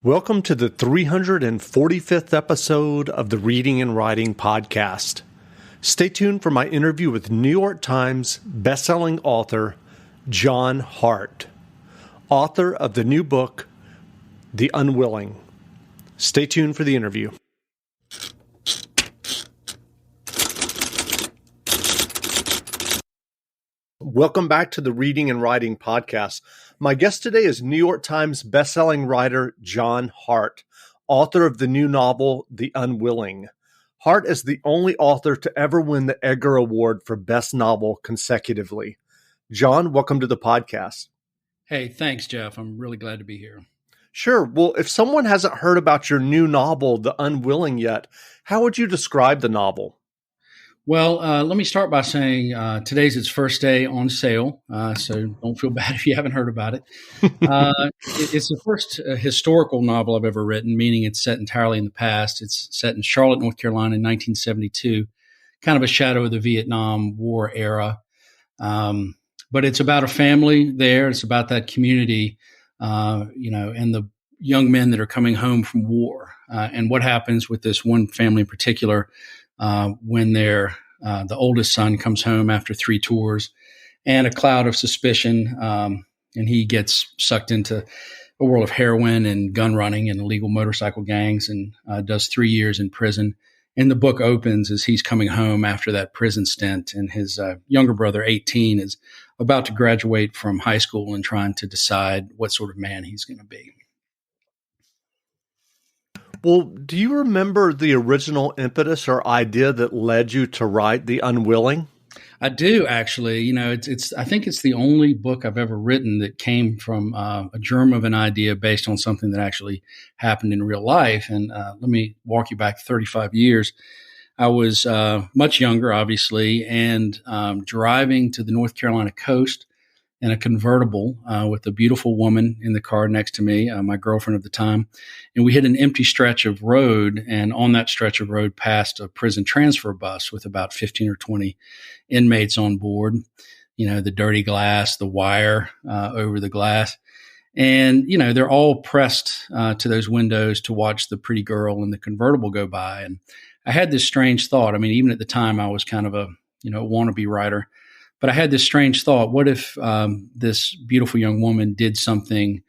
Welcome to the 345th episode of the Reading and Writing Podcast. Stay tuned for my interview with New York Times bestselling author John Hart, author of the new book, The Unwilling. Stay tuned for the interview. Welcome back to the Reading and Writing Podcast. My guest today is New York Times bestselling writer John Hart, author of the new novel, The Unwilling. Hart is the only author to ever win the Edgar Award for Best Novel consecutively. John, welcome to the podcast. Hey, thanks, Jeff. I'm really glad to be here. Sure. Well, if someone hasn't heard about your new novel, The Unwilling, yet, how would you describe the novel? Well, let me start by saying today's its first day on sale, so don't feel bad if you haven't heard about it. It's the first historical novel I've ever written, meaning it's set entirely in the past. It's set in Charlotte, North Carolina in 1972, kind of a shadow of the Vietnam War era. But it's about a family there. It's about that community, and the young men that are coming home from war, and what happens with this one family in particular when the oldest son comes home after 3 tours and a cloud of suspicion, and he gets sucked into a world of heroin and gun running and illegal motorcycle gangs and does 3 years in prison. And the book opens as he's coming home after that prison stint, and his younger brother, 18, is about to graduate from high school and trying to decide what sort of man he's going to be. Well, do you remember the original impetus or idea that led you to write The Unwilling? I do, actually. I think it's the only book I've ever written that came from a germ of an idea based on something that actually happened in real life. And let me walk you back 35 years. I was much younger, obviously, and driving to the North Carolina coast in a convertible with a beautiful woman in the car next to me, my girlfriend at the time. And we hit an empty stretch of road, and on that stretch of road passed a prison transfer bus with about 15 or 20 inmates on board. The dirty glass, the wire over the glass. And, they're all pressed to those windows to watch the pretty girl in the convertible go by. And I had this strange thought. I mean, even at the time, I was kind of a wannabe writer. But I had this strange thought: what if this beautiful young woman did something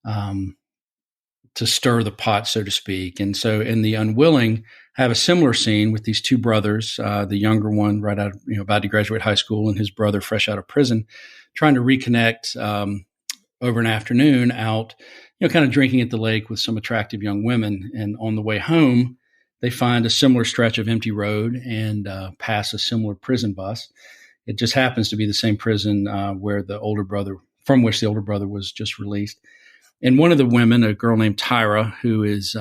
to stir the pot, so to speak? And so, in The Unwilling, I have a similar scene with these two brothers, the younger one right out, about to graduate high school, and his brother fresh out of prison, trying to reconnect over an afternoon out, kind of drinking at the lake with some attractive young women. And on the way home, they find a similar stretch of empty road and pass a similar prison bus. It just happens to be the same prison from which the older brother was just released. And one of the women, a girl named Tyra, who is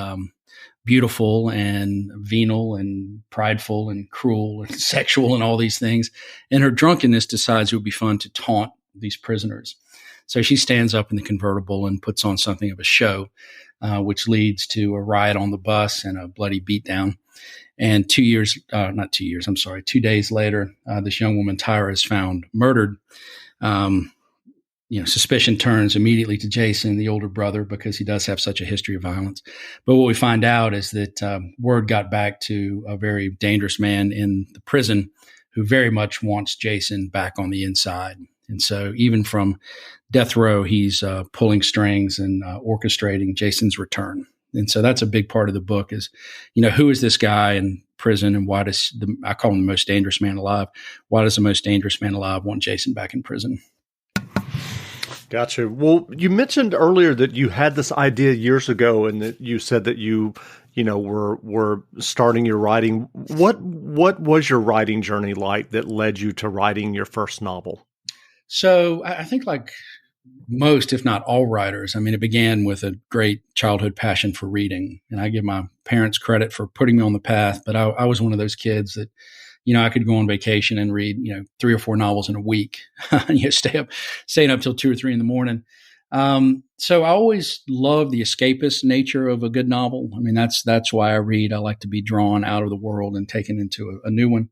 beautiful and venal and prideful and cruel and sexual and all these things, in her drunkenness decides it would be fun to taunt these prisoners. So she stands up in the convertible and puts on something of a show, which leads to a riot on the bus and a bloody beatdown. And 2 days later, this young woman, Tyra, is found murdered. Suspicion turns immediately to Jason, the older brother, because he does have such a history of violence. But what we find out is that word got back to a very dangerous man in the prison who very much wants Jason back on the inside. And so even from death row, he's pulling strings and orchestrating Jason's return. And so that's a big part of the book is, who is this guy in prison, and why does I call him the most dangerous man alive? Why does the most dangerous man alive want Jason back in prison? Gotcha. Well, you mentioned earlier that you had this idea years ago, and that you said that you were starting your writing. What was your writing journey like that led you to writing your first novel? So I think, like most, if not all writers, it began with a great childhood passion for reading. And I give my parents credit for putting me on the path, but I was one of those kids that, I could go on vacation and read, 3 or 4 novels in a week, staying up till 2 or 3 in the morning. So I always loved the escapist nature of a good novel. That's why I read. I like to be drawn out of the world and taken into a new one.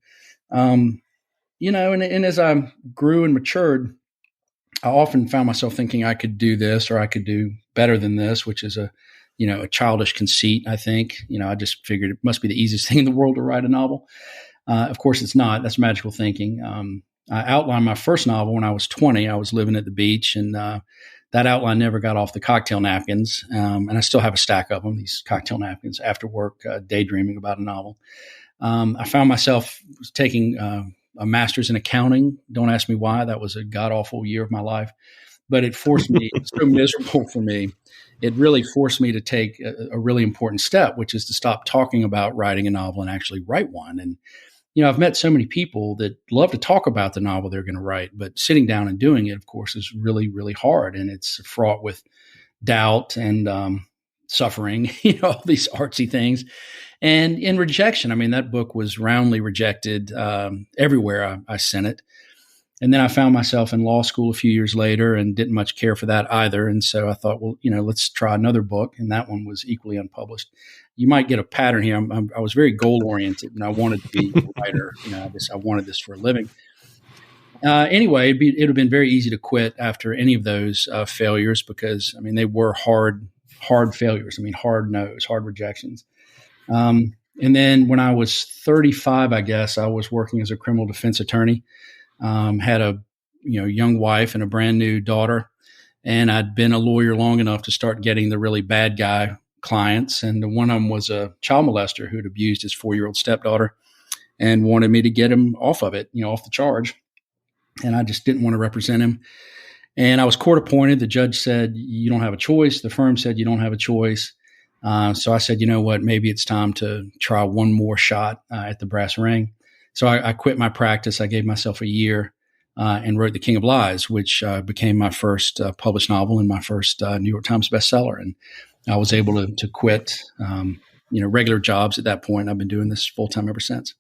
And as I grew and matured, I often found myself thinking I could do this or I could do better than this, which is a a childish conceit, I think. I just figured it must be the easiest thing in the world to write a novel. Of course, it's not. That's magical thinking. I outlined my first novel when I was 20. I was living at the beach, and that outline never got off the cocktail napkins. And I still have a stack of them, these cocktail napkins, after work, daydreaming about a novel. I found myself taking a master's in accounting. Don't ask me why. That was a god-awful year of my life. But it forced me, it was so miserable for me. It really forced me to take a really important step, which is to stop talking about writing a novel and actually write one. And I've met so many people that love to talk about the novel they're going to write, but sitting down and doing it, of course, is really, really hard. And it's fraught with doubt and suffering, all these artsy things. And in rejection, I mean, that book was roundly rejected everywhere I sent it. And then I found myself in law school a few years later and didn't much care for that either. And so I thought, well, let's try another book. And that one was equally unpublished. You might get a pattern here. I was very goal oriented, and I wanted to be a writer. I wanted this for a living. Anyway, it would have been very easy to quit after any of those failures because, they were hard failures. Hard no's, hard rejections. And then when I was 35, I guess, I was working as a criminal defense attorney. Had a young wife and a brand new daughter, and I'd been a lawyer long enough to start getting the really bad guy clients. And one of them was a child molester who'd abused his 4-year-old stepdaughter and wanted me to get him off of it, off the charge. And I just didn't want to represent him. And I was court appointed. The judge said, you don't have a choice. The firm said, you don't have a choice. So I said, you know what, maybe it's time to try one more shot at the brass ring. So I quit my practice. I gave myself a year and wrote The King of Lies, which became my first published novel and my first New York Times bestseller. And I was able to quit, regular jobs at that point. I've been doing this full time ever since.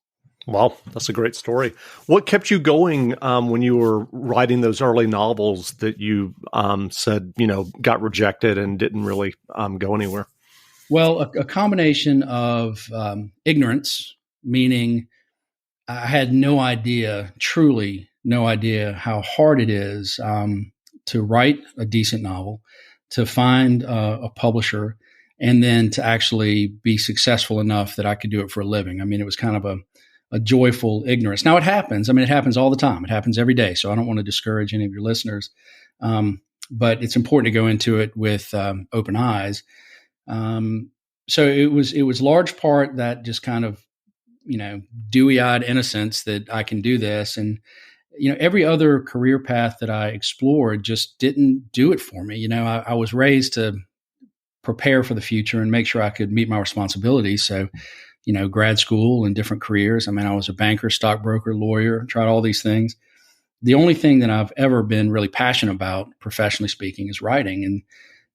Wow, that's a great story. What kept you going when you were writing those early novels that you said, got rejected and didn't really go anywhere? Well, a combination of ignorance, meaning I had no idea, truly no idea how hard it is to write a decent novel, to find a publisher, and then to actually be successful enough that I could do it for a living. It was kind of a joyful ignorance. Now it happens. It happens all the time. It happens every day. So I don't want to discourage any of your listeners. But it's important to go into it with open eyes. So it was large part that just kind of, dewy-eyed innocence that I can do this. And, every other career path that I explored just didn't do it for me. I was raised to prepare for the future and make sure I could meet my responsibilities. So, grad school and different careers. I was a banker, stockbroker, lawyer, tried all these things. The only thing that I've ever been really passionate about, professionally speaking, is writing.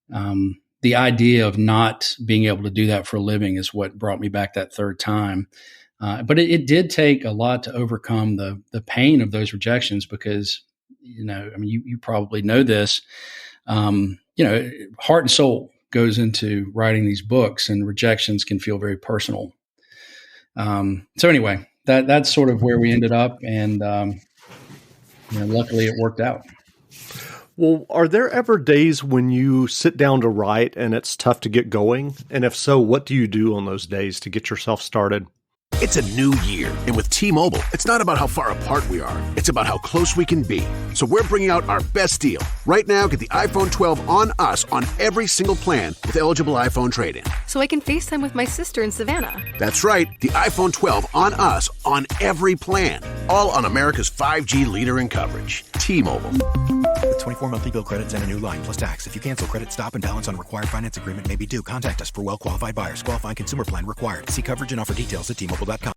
And the idea of not being able to do that for a living is what brought me back that third time. But it did take a lot to overcome the pain of those rejections because, you probably know this, heart and soul goes into writing these books, and rejections can feel very personal. So anyway, that's sort of where we ended up, and luckily it worked out. Well, are there ever days when you sit down to write and it's tough to get going? And if so, what do you do on those days to get yourself started? It's a new year, and with T-Mobile, it's not about how far apart we are. It's about how close we can be. So we're bringing out our best deal. Right now, get the iPhone 12 on us on every single plan with eligible iPhone trade-in. So I can FaceTime with my sister in Savannah. That's right, the iPhone 12 on us on every plan. All on America's 5G leader in coverage. T-Mobile. With 24 monthly bill credits and a new line plus tax. If you cancel, credit stop and balance on required finance agreement may be due. Contact us for well-qualified buyers. Qualifying consumer plan required. See coverage and offer details at T-Mobile.com.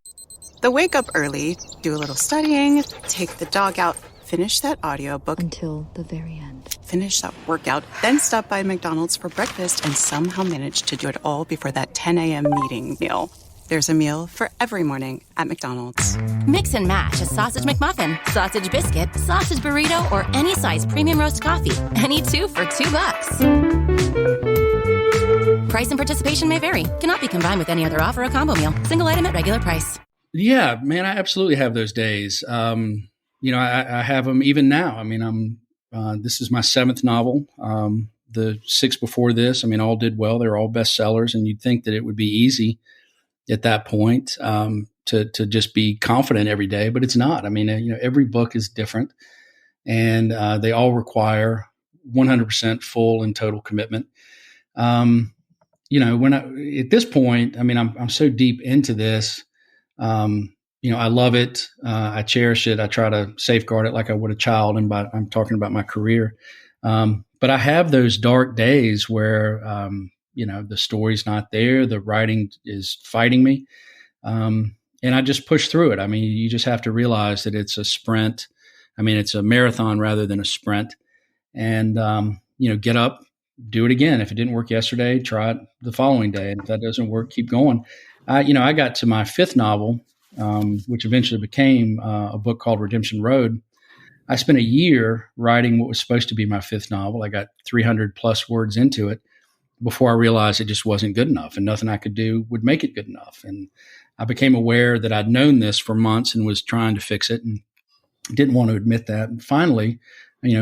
The wake up early, do a little studying, take the dog out, finish that audiobook until the very end. Finish that workout, then stop by McDonald's for breakfast and somehow manage to do it all before that 10 a.m. meeting meal. There's a meal for every morning at McDonald's. Mix and match a sausage McMuffin, sausage biscuit, sausage burrito, or any size premium roast coffee. Any two for $2. Price and participation may vary. Cannot be combined with any other offer or combo meal. Single item at regular price. Yeah, man, I absolutely have those days. I have them even now. This is my 7th novel. the 6 before this, I mean, all did well. They're all bestsellers, and you'd think that it would be easy at that point to just be confident every day, but it's not. I mean, every book is different, and they all require 100% full and total commitment. At this point, I mean, I'm so deep into this. I love it. I cherish it. I try to safeguard it like I would a child. And I'm talking about my career. But I have those dark days where, the story's not there. The writing is fighting me. And I just push through it. I mean, you just have to realize that it's a sprint. I mean, it's a marathon rather than a sprint. And, get up, do it again. If it didn't work yesterday, try it the following day. And if that doesn't work, keep going. I got to my 5th novel, which eventually became a book called Redemption Road. I spent a year writing what was supposed to be my 5th novel. I got 300 plus words into it before I realized it just wasn't good enough, and nothing I could do would make it good enough. And I became aware that I'd known this for months and was trying to fix it and didn't want to admit that. And finally,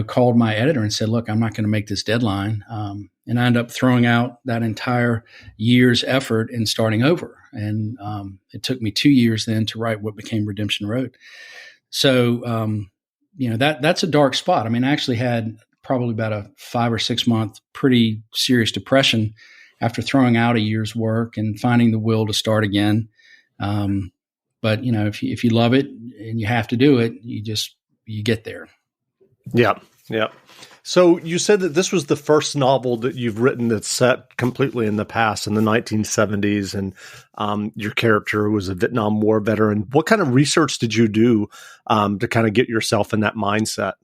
called my editor and said, look, I'm not going to make this deadline. And I ended up throwing out that entire year's effort and starting over. And it took me 2 years then to write what became Redemption Road. So, that's a dark spot. I mean, I actually had probably about a 5 or 6 month pretty serious depression after throwing out a year's work and finding the will to start again. But if you love it and you have to do it, you get there. Yeah. Yeah. So you said that this was the first novel that you've written that's set completely in the past, in the 1970s, and your character was a Vietnam War veteran. What kind of research did you do to kind of get yourself in that mindset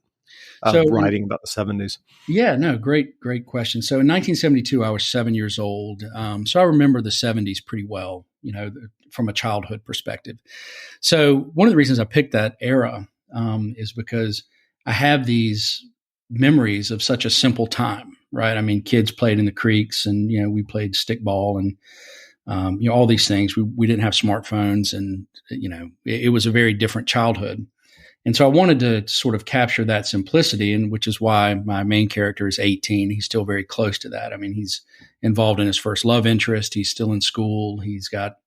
of writing about the 70s? Yeah, no, great question. So in 1972, I was 7 years old. So I remember the 70s pretty well, from a childhood perspective. So one of the reasons I picked that era is because I have these memories of such a simple time, right? I mean, kids played in the creeks, and we played stickball and all these things. We didn't have smartphones, and it was a very different childhood. And so I wanted to sort of capture that simplicity, and which is why my main character is 18. He's still very close to that. I mean, he's involved in his first love interest. He's still in school. He's got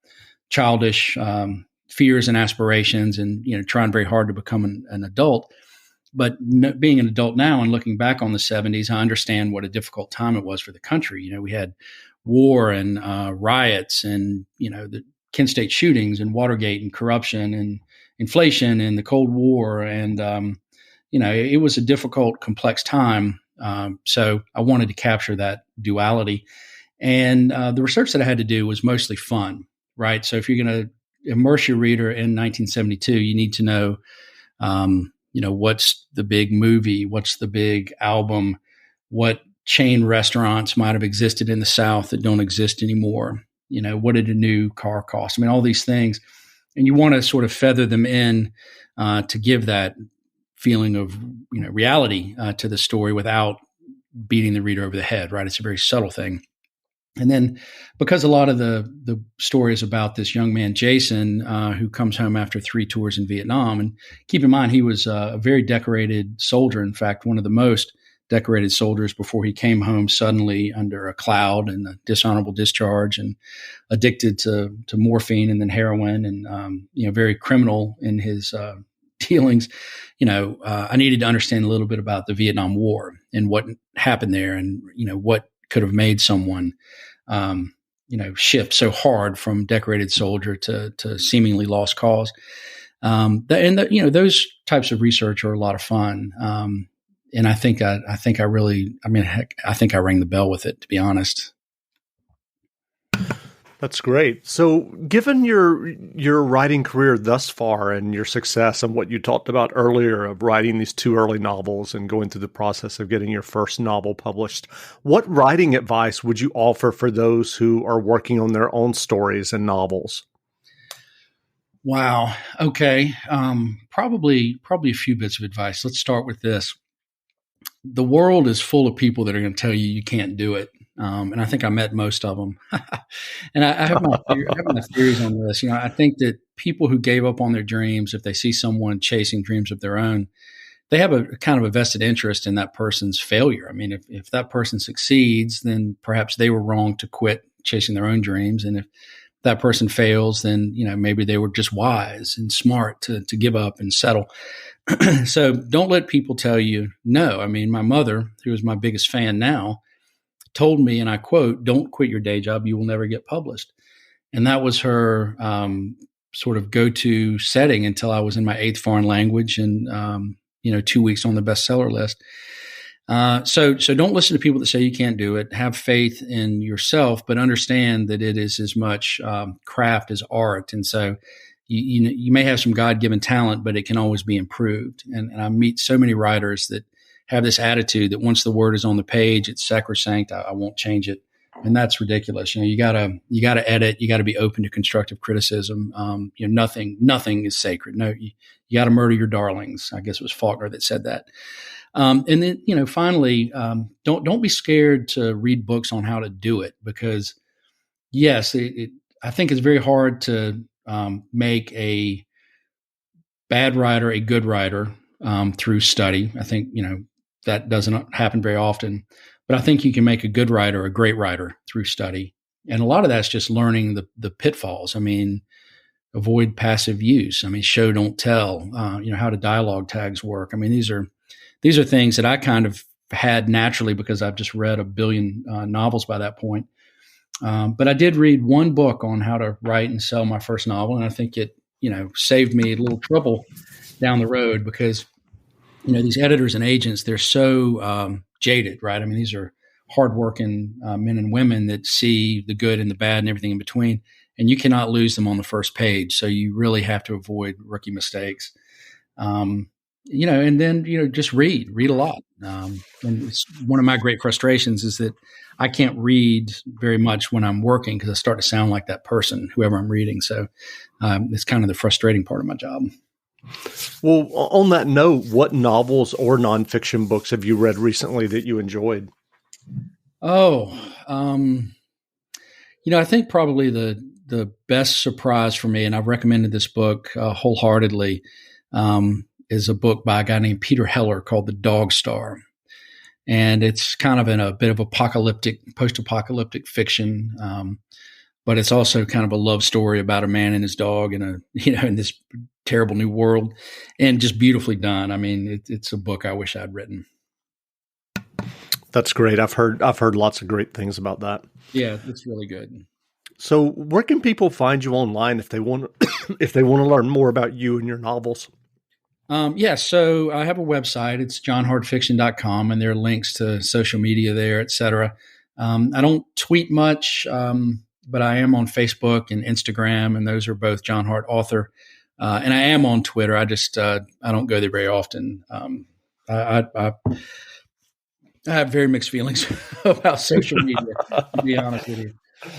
childish fears and aspirations, and trying very hard to become an adult. But being an adult now and looking back on the 70s, I understand what a difficult time it was for the country. We had war and riots, and the Kent State shootings and Watergate and corruption and inflation and the Cold War, and it was a difficult, complex time. So I wanted to capture that duality, and the research that I had to do was mostly fun, right? So if you're going to immerse your reader in 1972, you need to know. What's the big movie? What's the big album? What chain restaurants might have existed in the South that don't exist anymore? What did a new car cost? I mean, all these things. And you want to sort of feather them in to give that feeling of, reality to the story without beating the reader over the head, right? It's a very subtle thing. And then because a lot of the story is about this young man, Jason, who comes home after 3 tours in Vietnam. And keep in mind, he was a very decorated soldier. In fact, one of the most decorated soldiers before he came home suddenly under a cloud and a dishonorable discharge and addicted to morphine and then heroin and, very criminal in his dealings. I needed to understand a little bit about the Vietnam War and what happened there and, what could have made someone, shift so hard from decorated soldier to seemingly lost cause. Those types of research are a lot of fun. And I think I rang the bell with it, to be honest. That's great. So given your writing career thus far and your success and what you talked about earlier of writing these 2 early novels and going through the process of getting your first novel published, what writing advice would you offer for those who are working on their own stories and novels? Wow. Okay. Probably a few bits of advice. Let's start with this. The world is full of people that are going to tell you can't do it. And I think I met most of them. And I have my theories on this. I think that people who gave up on their dreams, if they see someone chasing dreams of their own, they have a kind of a vested interest in that person's failure. I mean, if that person succeeds, then perhaps they were wrong to quit chasing their own dreams. And if that person fails, then, maybe they were just wise and smart to give up and settle. So don't let people tell you no. I mean, my mother, who is my biggest fan now, told me, and I quote, "Don't quit your day job. You will never get published." And that was her sort of go-to setting until I was in my 8th foreign language and, 2 weeks on the bestseller list. So don't listen to people that say you can't do it. Have faith in yourself, but understand that it is as much craft as art. And so you may have some God-given talent, but it can always be improved. And I meet so many writers that have this attitude that once the word is on the page, it's sacrosanct. I won't change it. And that's ridiculous. You gotta edit. You gotta be open to constructive criticism. Nothing is sacred. No, you gotta murder your darlings. I guess it was Faulkner that said that. And then, finally, don't be scared to read books on how to do it, because yes, I think it's very hard to make a bad writer a good writer through study. I think, that doesn't happen very often, but I think you can make a good writer a great writer through study. And a lot of that's just learning the pitfalls. I mean, avoid passive use. I mean, show, don't tell, how do dialogue tags work? I mean, these are things that I kind of had naturally because I've just read a billion novels by that point. But I did read one book on how to write and sell my first novel. And I think it, saved me a little trouble down the road because, these editors and agents, they're so jaded, right? I mean, these are hardworking men and women that see the good and the bad and everything in between. And you cannot lose them on the first page. So you really have to avoid rookie mistakes. And then, just read a lot. And it's one of my great frustrations is that I can't read very much when I'm working because I start to sound like that person, whoever I'm reading. So it's kind of the frustrating part of my job. Well, on that note, what novels or nonfiction books have you read recently that you enjoyed? I think probably the best surprise for me, and I've recommended this book wholeheartedly, is a book by a guy named Peter Heller called The Dog Star. And it's kind of in a bit of post-apocalyptic fiction, but it's also kind of a love story about a man and his dog in this terrible new world, and just beautifully done. I mean, it's a book I wish I'd written. That's great. I've heard lots of great things about that. Yeah, it's really good. So where can people find you online if they want to learn more about you and your novels? So I have a website. It's johnhartfiction.com, and there are links to social media there, et cetera. I don't tweet much, but I am on Facebook and Instagram, and those are both John Hart Author. And I am on Twitter. I just I don't go there very often. I have very mixed feelings about social media, to be honest with you.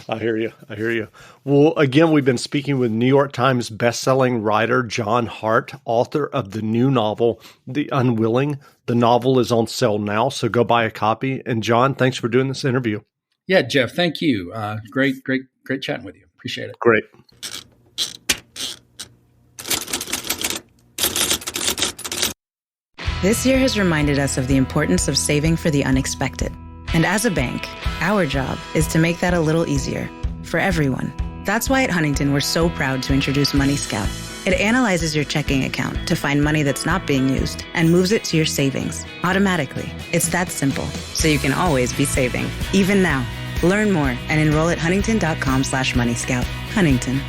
I hear you. Well, again, we've been speaking with New York Times bestselling writer John Hart, author of the new novel, The Unwilling. The novel is on sale now, so go buy a copy. And John, thanks for doing this interview. Yeah, Jeff, thank you. Great chatting with you. Appreciate it. Great. This year has reminded us of the importance of saving for the unexpected. And as a bank, our job is to make that a little easier for everyone. That's why at Huntington, we're so proud to introduce Money Scout. It analyzes your checking account to find money that's not being used and moves it to your savings automatically. It's that simple, so you can always be saving, even now. Learn more and enroll at huntington.com/moneyscout. Huntington,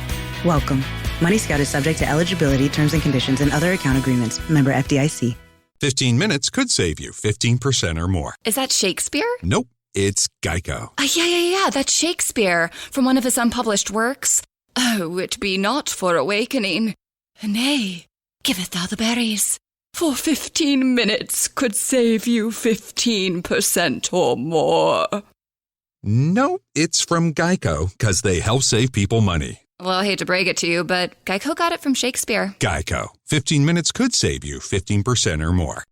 welcome. Money Scout is subject to eligibility, terms and conditions, and other account agreements. Member FDIC. 15 minutes could save you 15% or more. Is that Shakespeare? Nope, it's Geico. Yeah, that's Shakespeare from one of his unpublished works. Oh, it be not for awakening. Nay, giveth thou the berries. For 15 minutes could save you 15% or more. Nope, it's from Geico, because they help save people money. Well, I hate to break it to you, but Geico got it from Shakespeare. Geico. 15 minutes could save you 15% or more.